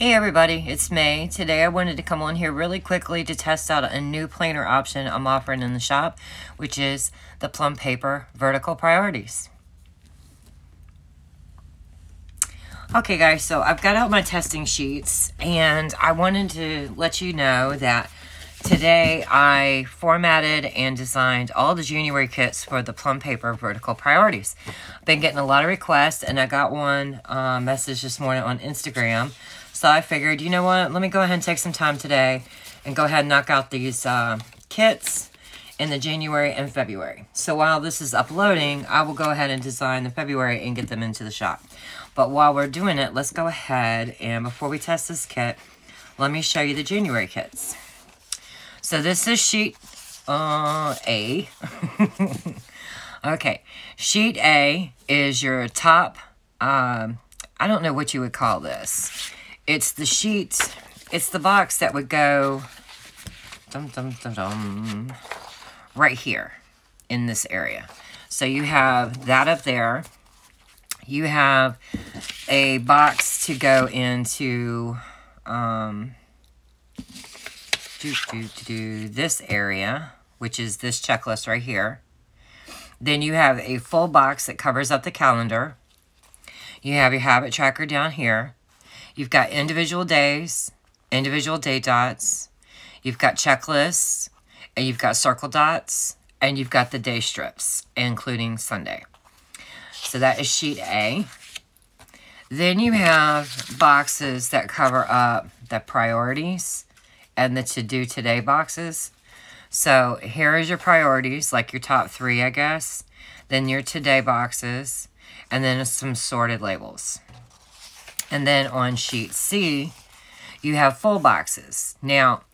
Hey everybody, it's May. Today I wanted to come on here really quickly to test out a new planner option I'm offering in the shop, which is the Plum Paper Vertical Priorities. Okay guys, so I've got out my testing sheets and I wanted to let you know that today I formatted and designed all the January kits for the Plum Paper Vertical Priorities. I've been getting a lot of requests and I got one message this morning on Instagram. So I figured, you know what, let me go ahead and take some time today and go ahead and knock out these kits in the January and February. So while this is uploading, I will go ahead and design the February and get them into the shop. But while we're doing it, let's go ahead and before we test this kit, let me show you the January kits. So this is sheet A. Okay, sheet A is your top, I don't know what you would call this. It's the sheet, it's the box that would go right here in this area. So you have that up there. You have a box to go into this area, which is this checklist right here. Then you have a full box that covers up the calendar. You have your habit tracker down here. You've got individual days, individual date dots, you've got checklists, and you've got circle dots, and you've got the day strips, including Sunday. So that is sheet A. Then you have boxes that cover up the priorities and the to-do today boxes. So here is your priorities, like your top 3, I guess. Then your today boxes, and then some sorted labels. And then on sheet C, you have full boxes. Now,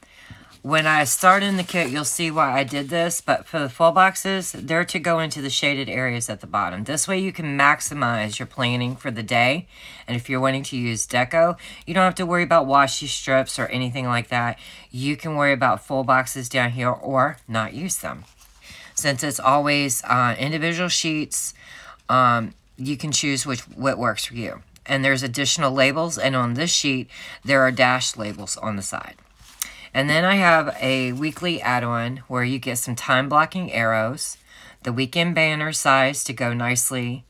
when I start in the kit, you'll see why I did this, but for the full boxes, they're to go into the shaded areas at the bottom. This way you can maximize your planning for the day. And if you're wanting to use deco, you don't have to worry about washi strips or anything like that. You can worry about full boxes down here or not use them. Since it's always individual sheets, you can choose what works for you. And there's additional labels, and on this sheet, there are dashed labels on the side. And then I have a weekly add-on where you get some time blocking arrows, the weekend banner size to go nicely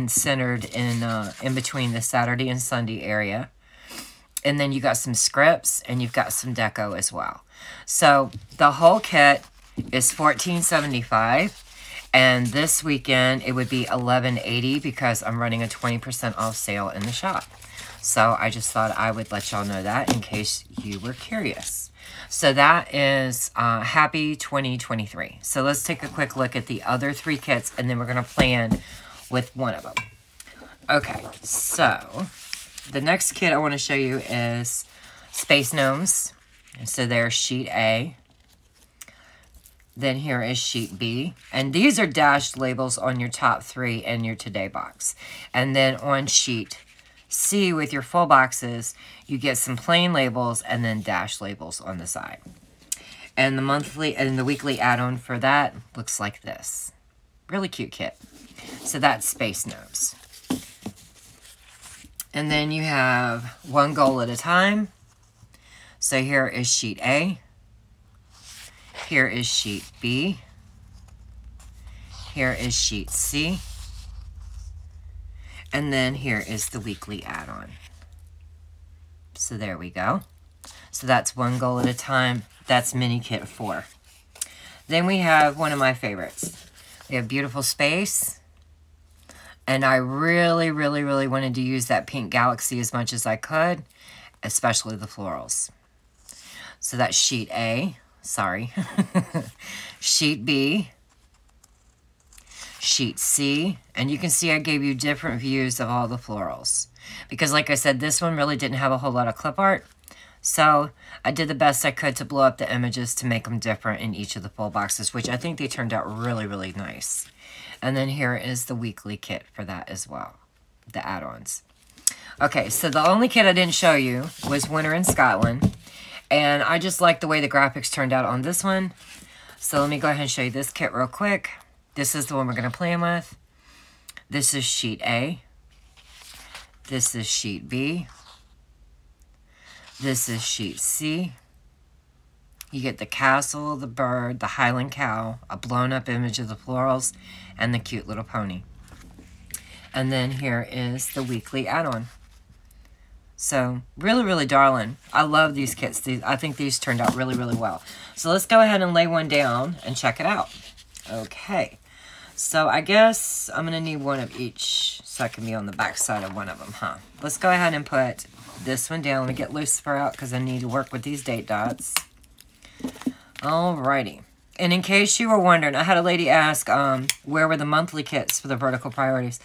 centered in between the Saturday and Sunday area. And then you got some scripts, and you've got some deco as well. So the whole kit is $14.75. And this weekend, it would be $11.80 because I'm running a 20% off sale in the shop. So I just thought I would let y'all know that in case you were curious. So that is happy 2023. So let's take a quick look at the other 3 kits, and then we're going to plan with one of them. Okay, so the next kit I want to show you is Space Gnomes. And so there's sheet A. Then here is sheet B. And these are dashed labels on your top 3 and your today box. And then on sheet C with your full boxes, you get some plain labels and then dash labels on the side. And the monthly and the weekly add-on for that looks like this. Really cute kit. So that's Space Gnomes. And then you have one goal at a time. So here is sheet A. Here is sheet B. Here is sheet C. And then here is the weekly add-on. So there we go. So that's one goal at a time. That's mini kit 4. Then we have one of my favorites. We have Beautiful Space. And I really, really, really wanted to use that pink galaxy as much as I could, especially the florals. So that's sheet A. Sorry. Sheet B, sheet C, and you can see I gave you different views of all the florals. Because like I said, this one really didn't have a whole lot of clip art. So I did the best I could to blow up the images to make them different in each of the full boxes, which I think they turned out really, really nice. And then here is the weekly kit for that as well, the add-ons. Okay, so the only kit I didn't show you was Winter in Scotland. And I just like the way the graphics turned out on this one. So let me go ahead and show you this kit real quick. This is the one we're going to plan with. This is sheet A. This is sheet B. This is sheet C. You get the castle, the bird, the Highland cow, a blown up image of the florals, and the cute little pony. And then here is the weekly add-on. So, really, really darling. I love these kits. I think these turned out really, really well. So, let's go ahead and lay one down and check it out. Okay. So, I guess I'm going to need one of each so I can be on the back side of one of them, huh? Let's go ahead and put this one down. Let me get Lucifer out because I need to work with these date dots. Alrighty. And in case you were wondering, I had a lady ask where were the monthly kits for the vertical priorities.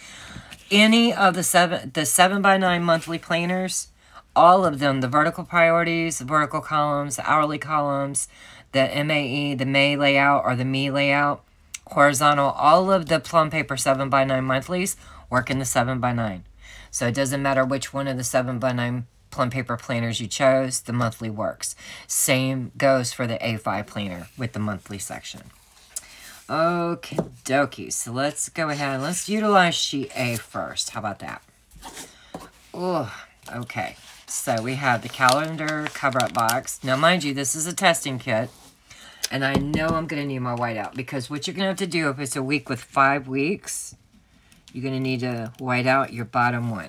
Any of the 7x9 monthly planners, all of them, the vertical priorities, the vertical columns, the hourly columns, the MAE, the May layout, or the Me layout, horizontal, all of the Plum Paper 7x9 monthlies work in the 7x9. So it doesn't matter which one of the 7x9 Plum Paper planners you chose, the monthly works. Same goes for the A5 planner with the monthly section. Okie dokie, so let's go ahead and let's utilize sheet A first. How about that? Oh, okay. So we have the calendar cover-up box. Now, mind you, this is a testing kit. And I know I'm going to need my whiteout because what you're going to have to do if it's a week with 5 weeks, you're going to need to white out your bottom one.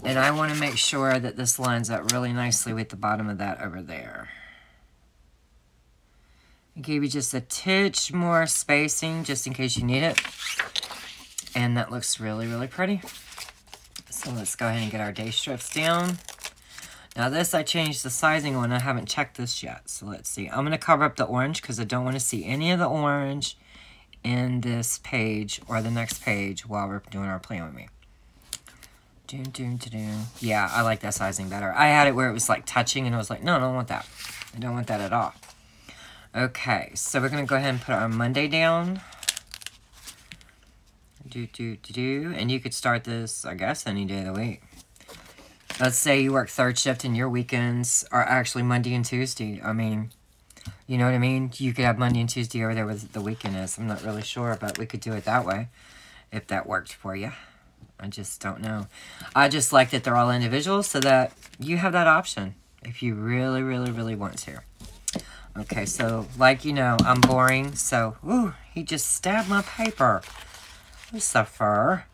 And I want to make sure that this lines up really nicely with the bottom of that over there. I gave you just a titch more spacing just in case you need it. And that looks really, really pretty. So let's go ahead and get our day strips down. Now this, I changed the sizing on. I haven't checked this yet. So let's see. I'm going to cover up the orange because I don't want to see any of the orange in this page or the next page while we're doing our Plan With Me. Yeah, I like that sizing better. I had it where it was like touching and I was like, no, I don't want that. I don't want that at all. Okay, so we're going to go ahead and put our Monday down. And you could start this, I guess, any day of the week. Let's say you work third shift and your weekends are actually Monday and Tuesday. I mean, you know what I mean? You could have Monday and Tuesday over there where the weekend is. I'm not really sure, but we could do it that way if that worked for you. I just don't know. I just like that they're all individual so that you have that option if you really, really, really want to. Okay, so like you know, I'm boring. So, ooh, he just stabbed my paper. Lucifer.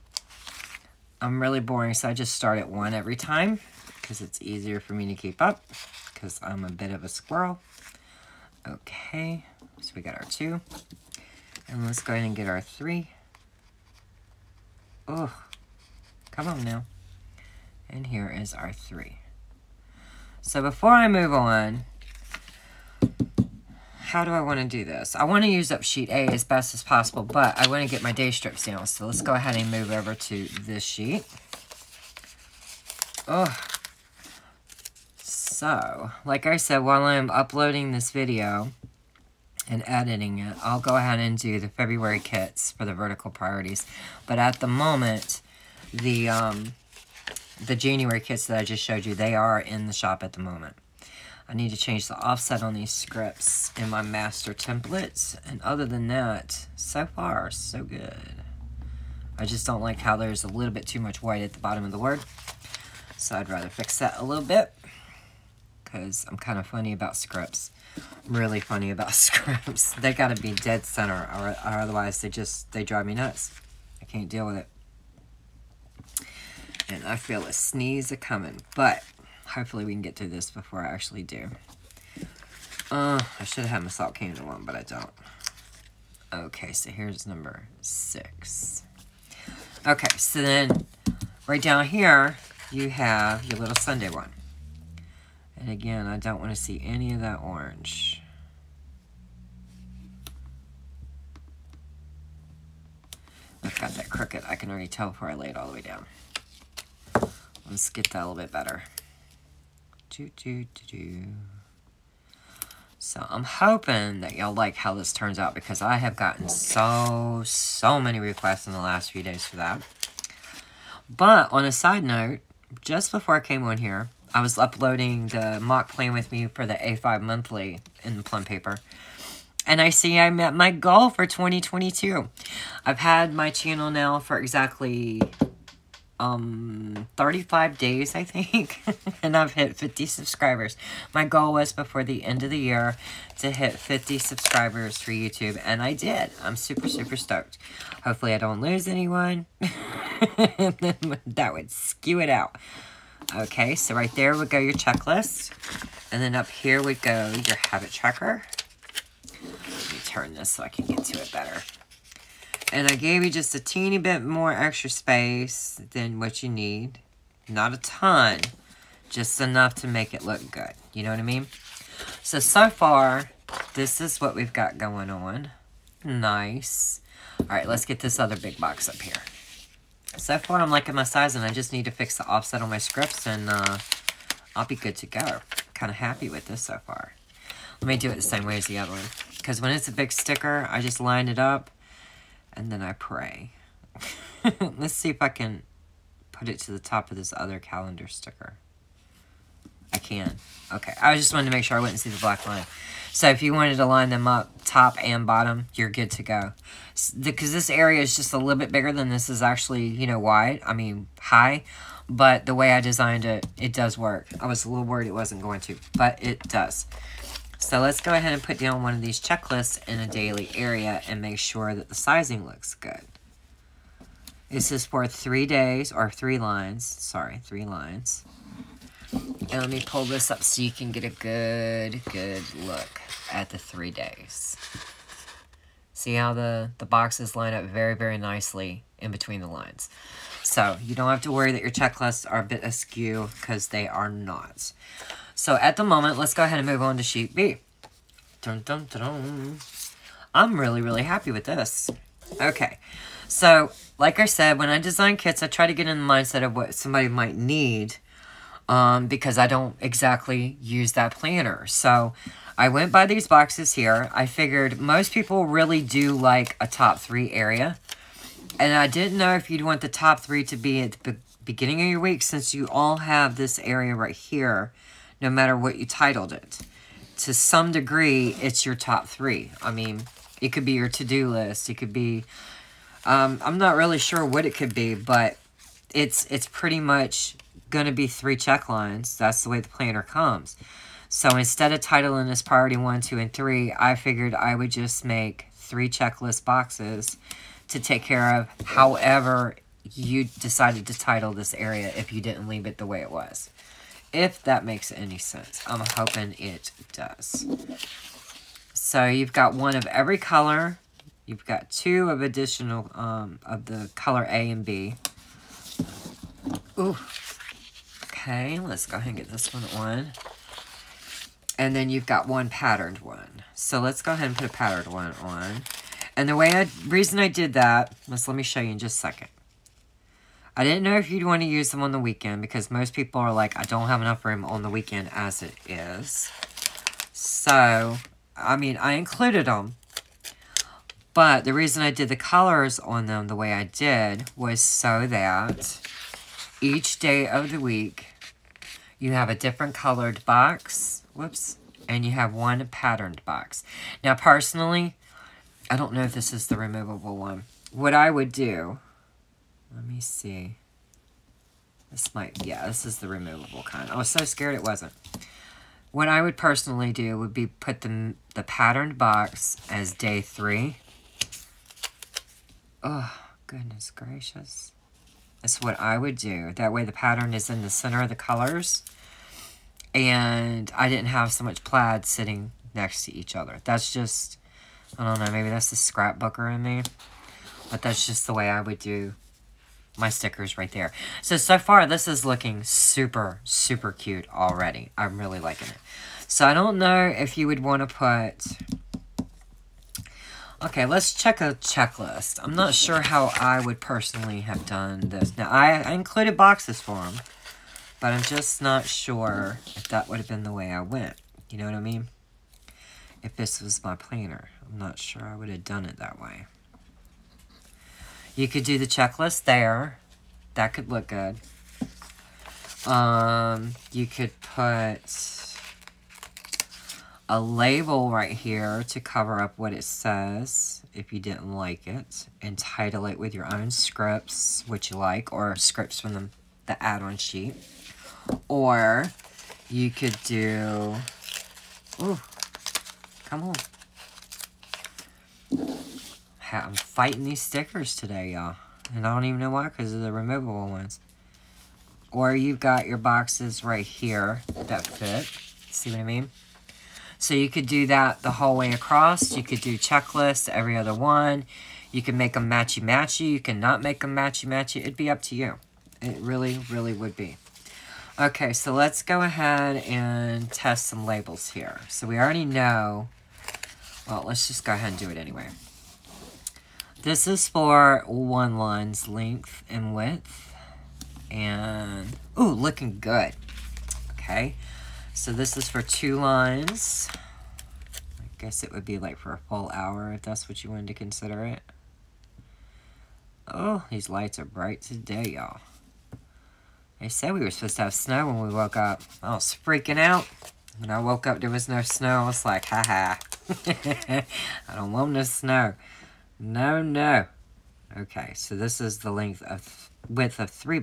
I'm really boring, so I just start at 1 every time because it's easier for me to keep up because I'm a bit of a squirrel. Okay, so we got our 2. And let's go ahead and get our 3. Oh, come on now. And here is our 3. So before I move on, how do I want to do this? I want to use up sheet A as best as possible, but I want to get my day strips down. So let's go ahead and move over to this sheet. Oh. So, like I said, while I'm uploading this video and editing it, I'll go ahead and do the February kits for the vertical priorities. But at the moment, the January kits that I just showed you, they are in the shop at the moment. I need to change the offset on these scripts in my master templates. And other than that, so far, so good. I just don't like how there's a little bit too much white at the bottom of the word. So I'd rather fix that a little bit. Because I'm kind of funny about scripts. I'm really funny about scripts. They got to be dead center. Or otherwise, they drive me nuts. I can't deal with it. And I feel a sneeze a-coming. But hopefully we can get through this before I actually do. I should have had my salt candle on, but I don't. Okay, so here's number 6. Okay, so then right down here, you have your little Sunday one. And again, I don't want to see any of that orange. I've got that crooked. I can already tell before I lay it all the way down. Let's get that a little bit better. So I'm hoping that y'all like how this turns out because I have gotten so many requests in the last few days for that. But on a side note, just before I came on here, I was uploading the mock Plan With Me for the A5 monthly in the Plum Paper. And I see I met my goal for 2022. I've had my channel now for exactly 35 days, I think, and I've hit 50 subscribers. My goal was before the end of the year to hit 50 subscribers for YouTube, and I did. I'm super, super stoked. Hopefully I don't lose anyone. And then that would skew it out. Okay, so right there would go your checklist, and then up here would go your habit tracker. Let me turn this so I can get to it better. And I gave you just a teeny bit more extra space than what you need. Not a ton. Just enough to make it look good. You know what I mean? So far, this is what we've got going on. Nice. Alright, let's get this other big box up here. So far, I'm liking my size, and I just need to fix the offset on my scripts, and I'll be good to go. Kind of happy with this so far. Let me do it the same way as the other one. Because when it's a big sticker, I just line it up. And then I pray. Let's see if I can put it to the top of this other calendar sticker. I can. Okay. I just wanted to make sure I wouldn't see the black line. So if you wanted to line them up top and bottom, you're good to go. Because this area is just a little bit bigger than this is actually, you know, wide. I mean, high. But the way I designed it, it does work. I was a little worried it wasn't going to. But it does. So let's go ahead and put down one of these checklists in a daily area and make sure that the sizing looks good. This is for 3 days, or 3 lines. Sorry, 3 lines. And let me pull this up so you can get a good look at the 3 days. See how the boxes line up very, very nicely in between the lines. So you don't have to worry that your checklists are a bit askew, because they are not. So at the moment, let's go ahead and move on to sheet B. Dun, dun, dun, dun. I'm really, really happy with this. Okay, so like I said, when I design kits, I try to get in the mindset of what somebody might need, because I don't exactly use that planner. So I went by these boxes here. I figured most people really do like a top 3 area. And I didn't know if you'd want the top 3 to be at the beginning of your week, since you all have this area right here, no matter what you titled it. To some degree, it's your top 3. I mean, it could be your to-do list. It could be, I'm not really sure what it could be, but it's pretty much going to be 3 check lines. That's the way the planner comes. So instead of titling this priority 1, 2, and 3, I figured I would just make 3 checklist boxes to take care of however you decided to title this area if you didn't leave it the way it was. If that makes any sense. I'm hoping it does. So you've got 1 of every color. You've got 2 of additional of the color A and B. Ooh. Okay, let's go ahead and get this one on. And then you've got 1 patterned one. So let's go ahead and put a patterned one on. And the reason I did that was, let me show you in just a second. I didn't know if you'd want to use them on the weekend, because most people are like, I don't have enough room on the weekend as it is. So, I mean, I included them. But the reason I did the colors on them the way I did was so that each day of the week, you have a different colored box. Whoops. And you have 1 patterned box. Now, personally, I don't know if this is the removable one. What I would do... Let me see. This is the removable kind. I was so scared it wasn't. What I would personally do would be put the patterned box as day 3. Oh, goodness gracious. That's what I would do. That way the pattern is in the center of the colors. And I didn't have so much plaid sitting next to each other. That's just, I don't know, maybe that's the scrapbooker in me. But that's just the way I would do my stickers right there. So far, this is looking super, super cute already. I'm really liking it. So I don't know if you would want to put... Okay, let's check a checklist. I'm not sure how I would personally have done this. Now, I included boxes for them, but I'm just not sure if that would have been the way I went. You know what I mean? If this was my planner, I'm not sure I would have done it that way. You could do the checklist there. That could look good. You could put a label right here to cover up what it says. if you didn't like it, and title it with your own scripts, which you like, or scripts from the add-on sheet. Or you could do, ooh, come on. I'm fighting these stickers today, y'all. And I don't even know why, because of the removable ones. Or you've got your boxes right here that fit. See what I mean? So you could do that the whole way across. You could do checklists, every other one. You can make them matchy-matchy. You can not make them matchy-matchy. It'd be up to you. It really, really would be. Okay, so let's go ahead and test some labels here. So we already know. Well, let's just go ahead and do it anyway. This is for 1 line's length and width. And, ooh, looking good. Okay, so this is for 2 lines. I guess it would be like for a full hour if that's what you wanted to consider it. Oh, these lights are bright today, y'all. They said we were supposed to have snow when we woke up. I was freaking out. When I woke up, there was no snow. I was like, haha. I don't want no snow. No, no. Okay, so this is the width of 3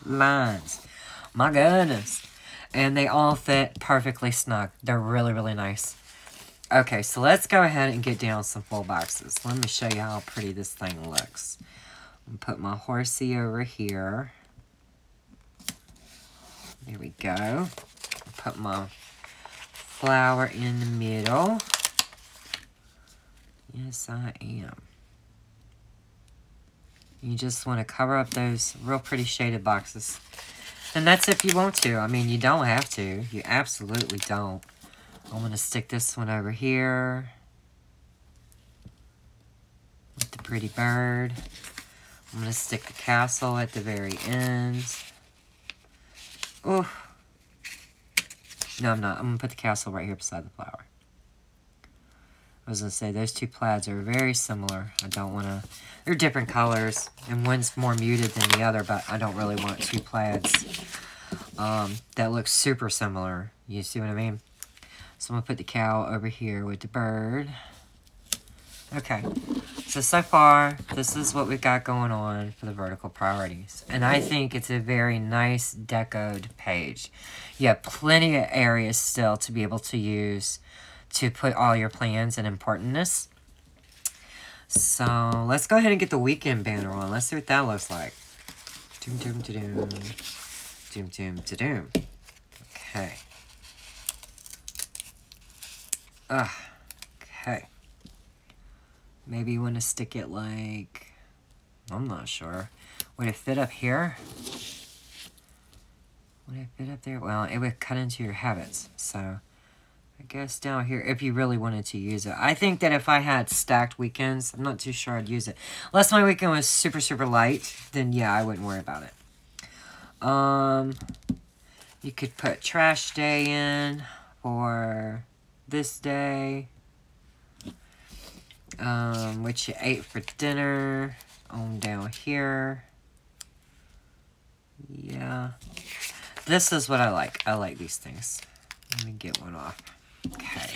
lines. My goodness. And they all fit perfectly snug. They're really, really nice. Okay, so let's go ahead and get down some full boxes. Let me show you how pretty this thing looks. I'm gonna put my horsey over here. There we go. Put my flower in the middle. Yes, I am. You just want to cover up those real pretty shaded boxes. And that's if you want to. I mean, you don't have to. You absolutely don't. I'm going to stick this one over here with the pretty bird. I'm going to stick the castle at the very end. Oh. No, I'm not. I'm going to put the castle right here beside the flower. I was going to say, those 2 plaids are very similar. I don't want to... They're different colors, and one's more muted than the other, but I don't really want 2 plaids that look super similar. You see what I mean? So I'm going to put the cow over here with the bird. Okay. So far, this is what we've got going on for the vertical priorities. And I think it's a very nice decoed page. You have plenty of areas still to be able to use to put all your plans and importantness. So let's go ahead and get the weekend banner on. Let's see what that looks like. Doom, doom, doom. Doom, doom, doom. Okay. Okay. Maybe you want to stick it like... I'm not sure. Would it fit up here? Would it fit up there? Well, it would cut into your habits. So... I guess down here, if you really wanted to use it. I think that if I had stacked weekends, I'm not too sure I'd use it. Unless my weekend was super, super light, then yeah, I wouldn't worry about it. You could put trash day in for this day. What you ate for dinner on down here. Yeah. This is what I like. I like these things. Let me get one off. Okay,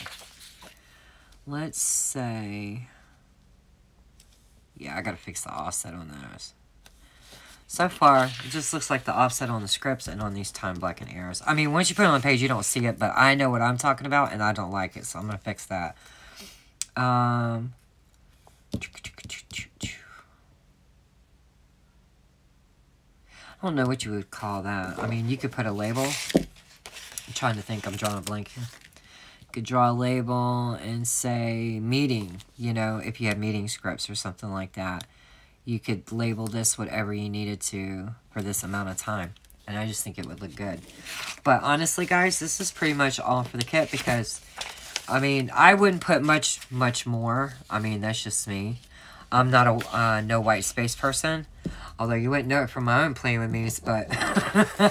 let's say, yeah, I gotta fix the offset on those. So far, it just looks like the offset on the scripts and on these time blackened arrows. I mean, once you put it on the page, you don't see it, but I know what I'm talking about, and I don't like it, so I'm gonna fix that. I don't know what you would call that. I mean, you could put a label. I'm trying to think. I'm drawing a blank here. Could draw a label and say meeting, you know, if you have meeting scripts or something like that. You could label this whatever you needed to for this amount of time. And I just think it would look good. But honestly, guys, this is pretty much all for the kit because, I mean, I wouldn't put much more. I mean, that's just me. I'm not a no white space person. Although you wouldn't know it from my own playing with me, but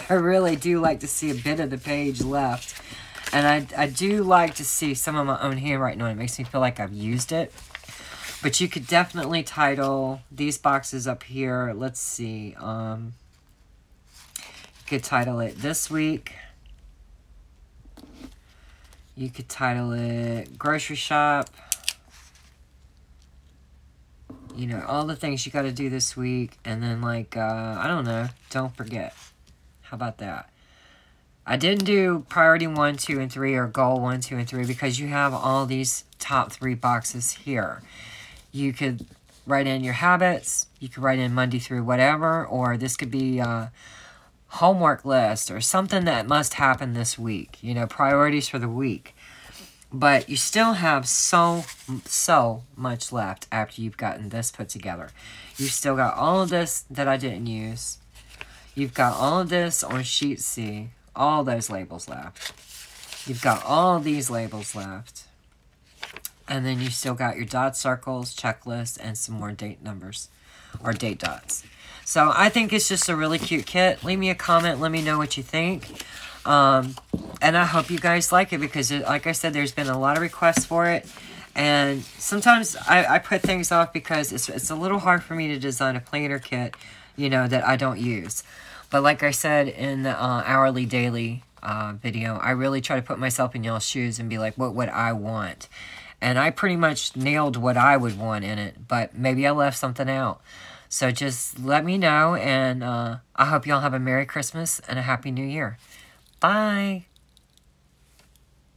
I really do like to see a bit of the page left. And I do like to see some of my own handwriting on it. It makes me feel like I've used it. But you could definitely title these boxes up here. Let's see. You could title it This Week. You could title it Grocery Shop. You know, all the things you got to do this week. And then, like, I don't know. Don't forget. How about that? I didn't do priority 1, 2, and 3 or goal 1, 2, and 3 because you have all these top 3 boxes here. You could write in your habits. You could write in Monday through whatever. Or this could be a homework list or something that must happen this week. You know, priorities for the week. But you still have so much left after you've gotten this put together. You've still got all of this that I didn't use. You've got all of this on sheet C. All those labels left. You've got all of these labels left. And then you still got your dot circles, checklist, and some more date numbers. Or date dots. So I think it's just a really cute kit. Leave me a comment. Let me know what you think. And I hope you guys like it because, like I said, there's been a lot of requests for it. And sometimes I put things off because it's a little hard for me to design a planner kit, you know, that I don't use. But like I said in the hourly daily video, I really try to put myself in y'all's shoes and be like, what would I want? And I pretty much nailed what I would want in it, but maybe I left something out. So just let me know, and I hope y'all have a Merry Christmas and a Happy New Year. Bye!